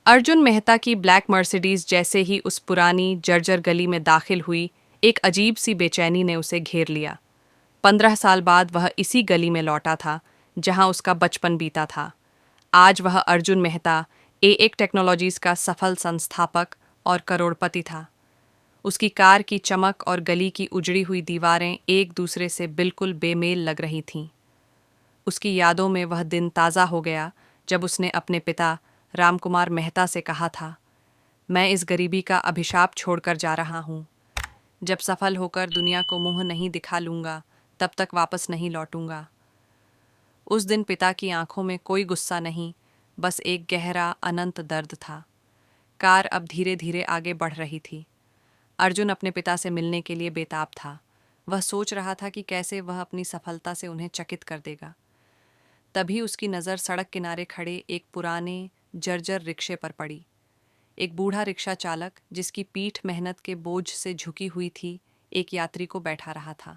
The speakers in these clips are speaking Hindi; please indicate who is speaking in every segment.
Speaker 1: अर्जुन मेहता की ब्लैक मर्सिडीज जैसे ही उस पुरानी जर्जर गली में दाखिल हुई, एक अजीब सी बेचैनी ने उसे घेर लिया। 15 साल बाद वह इसी गली में लौटा था जहां उसका बचपन बीता था। आज वह अर्जुन मेहता एक टेक्नोलॉजीज का सफल संस्थापक और करोड़पति था। उसकी कार की चमक और गली की उजड़ी हुई दीवारें एक दूसरे से बिल्कुल बेमेल लग रही थीं। उसकी यादों में वह दिन ताज़ा हो गया जब उसने अपने पिता रामकुमार मेहता से कहा था, मैं इस गरीबी का अभिशाप छोड़कर जा रहा हूँ। जब सफल होकर दुनिया को मुंह नहीं दिखा लूंगा, तब तक वापस नहीं लौटूंगा। उस दिन पिता की आंखों में कोई गुस्सा नहीं, बस एक गहरा अनंत दर्द था। कार अब धीरे धीरे आगे बढ़ रही थी। अर्जुन अपने पिता से मिलने के लिए बेताब था। वह सोच रहा था कि कैसे वह अपनी सफलता से उन्हें चकित कर देगा। तभी उसकी नज़र सड़क किनारे खड़े एक पुराने जर्जर रिक्शे पर पड़ी। एक बूढ़ा रिक्शा चालक, जिसकी पीठ मेहनत के बोझ से झुकी हुई थी, एक यात्री को बैठा रहा था।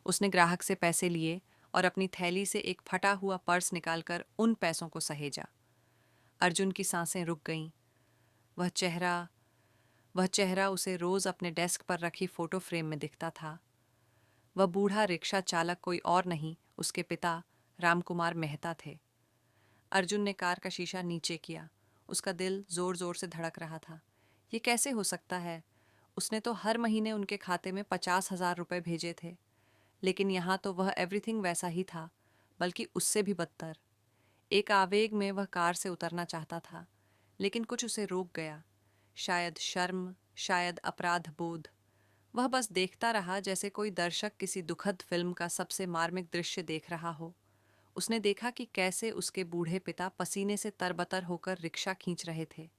Speaker 1: उसने ग्राहक से पैसे लिए और अपनी थैली से एक फटा हुआ पर्स निकालकर उन पैसों को सहेजा। अर्जुन की सांसें रुक गईं। वह चेहरा वह चेहरा उसे रोज अपने डेस्क पर रखी फोटो फ्रेम में दिखता था। वह बूढ़ा रिक्शा चालक कोई और नहीं, उसके पिता रामकुमार मेहता थे। अर्जुन ने कार का शीशा नीचे किया। उसका दिल जोर जोर से धड़क रहा था। ये कैसे हो सकता है? उसने तो हर महीने उनके खाते में 50,000 रुपए भेजे थे। लेकिन यहाँ तो वह एवरीथिंग वैसा ही था, बल्कि उससे भी बदतर। एक आवेग में वह कार से उतरना चाहता था, लेकिन कुछ उसे रोक गया। शायद शर्म, शायद अपराध बोध। वह बस देखता रहा, जैसे कोई दर्शक किसी दुखद फिल्म का सबसे मार्मिक दृश्य देख रहा हो। उसने देखा कि कैसे उसके बूढ़े पिता पसीने से तरबतर होकर रिक्शा खींच रहे थे,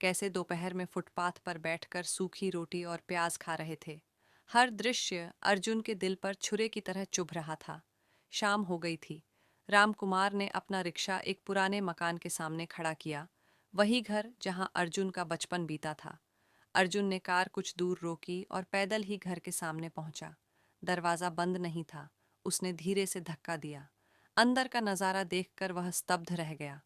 Speaker 1: कैसे दोपहर में फुटपाथ पर बैठकर सूखी रोटी और प्याज खा रहे थे। हर दृश्य अर्जुन के दिल पर छुरे की तरह चुभ रहा था। शाम हो गई थी। रामकुमार ने अपना रिक्शा एक पुराने मकान के सामने खड़ा किया, वही घर जहां अर्जुन का बचपन बीता था। अर्जुन ने कार कुछ दूर रोकी और पैदल ही घर के सामने पहुंचा। दरवाज़ा बंद नहीं था। उसने धीरे से धक्का दिया। अंदर का नज़ारा देखकर वह स्तब्ध रह गया।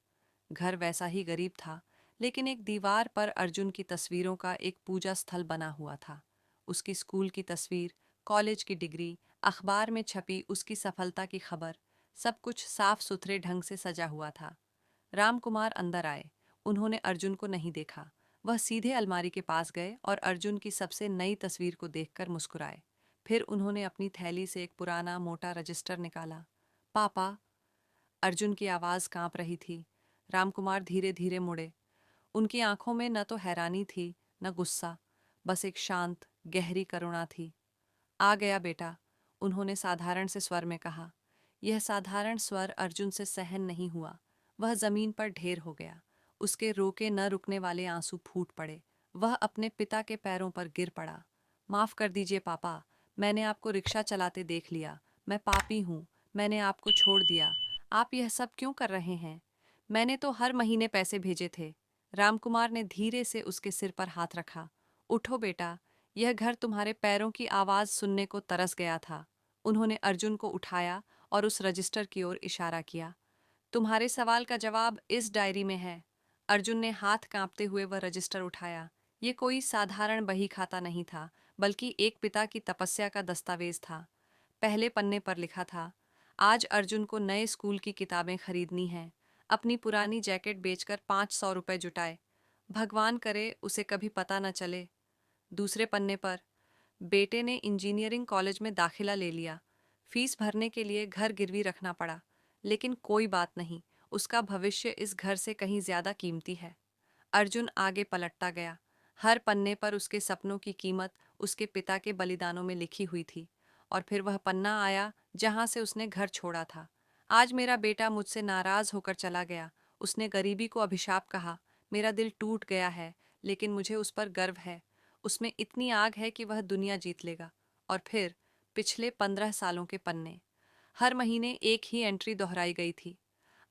Speaker 1: घर वैसा ही गरीब था, लेकिन एक दीवार पर अर्जुन की तस्वीरों का एक पूजा स्थल बना हुआ था। उसकी स्कूल की तस्वीर, कॉलेज की डिग्री, अखबार में छपी उसकी सफलता की खबर, सब कुछ साफ सुथरे ढंग से सजा हुआ था। रामकुमार अंदर आए। उन्होंने अर्जुन को नहीं देखा। वह सीधे अलमारी के पास गए और अर्जुन की सबसे नई तस्वीर को देखकर मुस्कुराए। फिर उन्होंने अपनी थैली से एक पुराना मोटा रजिस्टर निकाला। पापा। अर्जुन की आवाज़ कांप रही थी। रामकुमार धीरे धीरे मुड़े। उनकी आंखों में न तो हैरानी थी, न गुस्सा, बस एक शांत गहरी करुणा थी। आ गया बेटा, उन्होंने साधारण से स्वर में कहा। यह साधारण स्वर अर्जुन से सहन नहीं हुआ। वह जमीन पर ढेर हो गया। उसके रोके न रुकने वाले आंसू फूट पड़े। वह अपने पिता के पैरों पर गिर पड़ा। माफ कर दीजिए पापा, मैंने आपको रिक्शा चलाते देख लिया। मैं पापी हूँ। मैंने आपको छोड़ दिया। आप यह सब क्यों कर रहे हैं? मैंने तो हर महीने पैसे भेजे थे। रामकुमार ने धीरे से उसके सिर पर हाथ रखा। उठो बेटा, यह घर तुम्हारे पैरों की आवाज़ सुनने को तरस गया था। उन्होंने अर्जुन को उठाया और उस रजिस्टर की ओर इशारा किया। तुम्हारे सवाल का जवाब इस डायरी में है। अर्जुन ने हाथ कांपते हुए वह रजिस्टर उठाया। ये कोई साधारण बही खाता नहीं था, बल्कि एक पिता की तपस्या का दस्तावेज था। पहले पन्ने पर लिखा था, आज अर्जुन को नए स्कूल की किताबें खरीदनी हैं। अपनी पुरानी जैकेट बेचकर 500 रुपये जुटाए। भगवान करे उसे कभी पता न चले। दूसरे पन्ने पर, बेटे ने इंजीनियरिंग कॉलेज में दाखिला ले लिया। फीस भरने के लिए घर गिरवी रखना पड़ा, लेकिन कोई बात नहीं, उसका भविष्य इस घर से कहीं ज्यादा कीमती है। अर्जुन आगे पलटता गया। हर पन्ने पर उसके सपनों की कीमत उसके पिता के बलिदानों में लिखी हुई थी। और फिर वह पन्ना आया जहां से उसने घर छोड़ा था। आज मेरा बेटा मुझसे नाराज होकर चला गया। उसने गरीबी को अभिशाप कहा। मेरा दिल टूट गया है, लेकिन मुझे उस पर गर्व है। उसमें इतनी आग है कि वह दुनिया जीत लेगा। और फिर पिछले 15 सालों के पन्ने। हर महीने एक ही एंट्री दोहराई गई थी।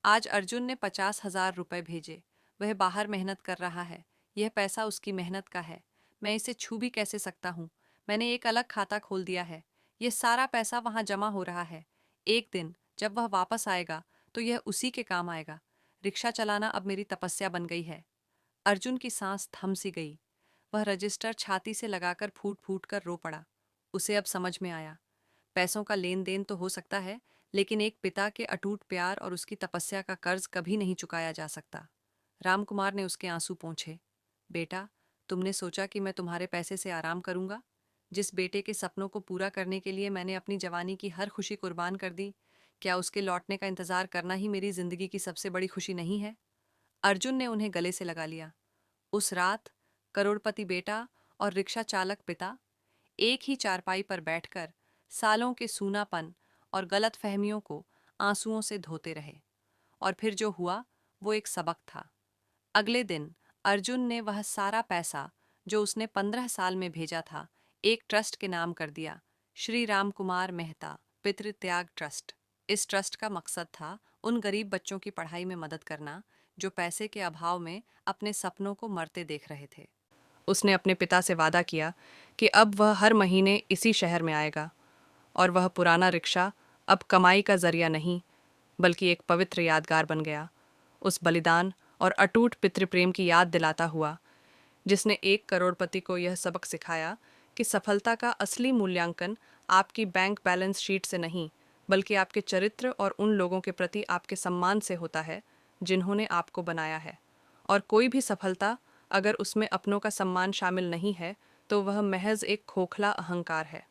Speaker 1: आज अर्जुन ने 50,000 रुपये भेजे। वह बाहर मेहनत कर रहा है। यह पैसा उसकी मेहनत का है। मैं इसे छू भी कैसे सकता हूँ? मैंने एक अलग खाता खोल दिया है। यह सारा पैसा वहाँ जमा हो रहा है। एक दिन जब वह वापस आएगा तो यह उसी के काम आएगा। रिक्शा चलाना अब मेरी तपस्या बन गई है। अर्जुन की सांस थम सी गई। वह रजिस्टर छाती से लगाकर फूट फूट कर रो पड़ा। उसे अब समझ में आया, पैसों का लेन देन तो हो सकता है, लेकिन एक पिता के अटूट प्यार और उसकी तपस्या का कर्ज कभी नहीं चुकाया जा सकता। रामकुमार ने उसके आंसू पोंछे। बेटा, तुमने सोचा कि मैं तुम्हारे पैसे से आराम करूंगा? जिस बेटे के सपनों को पूरा करने के लिए मैंने अपनी जवानी की हर खुशी कुर्बान कर दी, क्या उसके लौटने का इंतजार करना ही मेरी जिंदगी की सबसे बड़ी खुशी नहीं है? अर्जुन ने उन्हें गले से लगा लिया। उस रात करोड़पति बेटा और रिक्शा चालक पिता एक ही चारपाई पर बैठकर सालों के सूनापन और गलत फहमियों को आंसुओं से धोते रहे। और फिर जो हुआ वो एक सबक था। अगले दिन अर्जुन ने वह सारा पैसा जो उसने 15 साल में भेजा था एक ट्रस्ट के नाम कर दिया, श्री राम कुमार मेहता पितृ त्याग ट्रस्ट। इस ट्रस्ट का मकसद था उन गरीब बच्चों की पढ़ाई में मदद करना जो पैसे के अभाव में अपने सपनों को मरते देख रहे थे। उसने अपने पिता से वादा किया कि अब वह हर महीने इसी शहर में आएगा, और वह पुराना रिक्शा अब कमाई का जरिया नहीं, बल्कि एक पवित्र यादगार बन गया, उस बलिदान और अटूट पितृप्रेम की याद दिलाता हुआ जिसने एक करोड़पति को यह सबक सिखाया कि सफलता का असली मूल्यांकन आपकी बैंक बैलेंस शीट से नहीं, बल्कि आपके चरित्र और उन लोगों के प्रति आपके सम्मान से होता है जिन्होंने आपको बनाया है। और कोई भी सफलता अगर उसमें अपनों का सम्मान शामिल नहीं है, तो वह महज एक खोखला अहंकार है।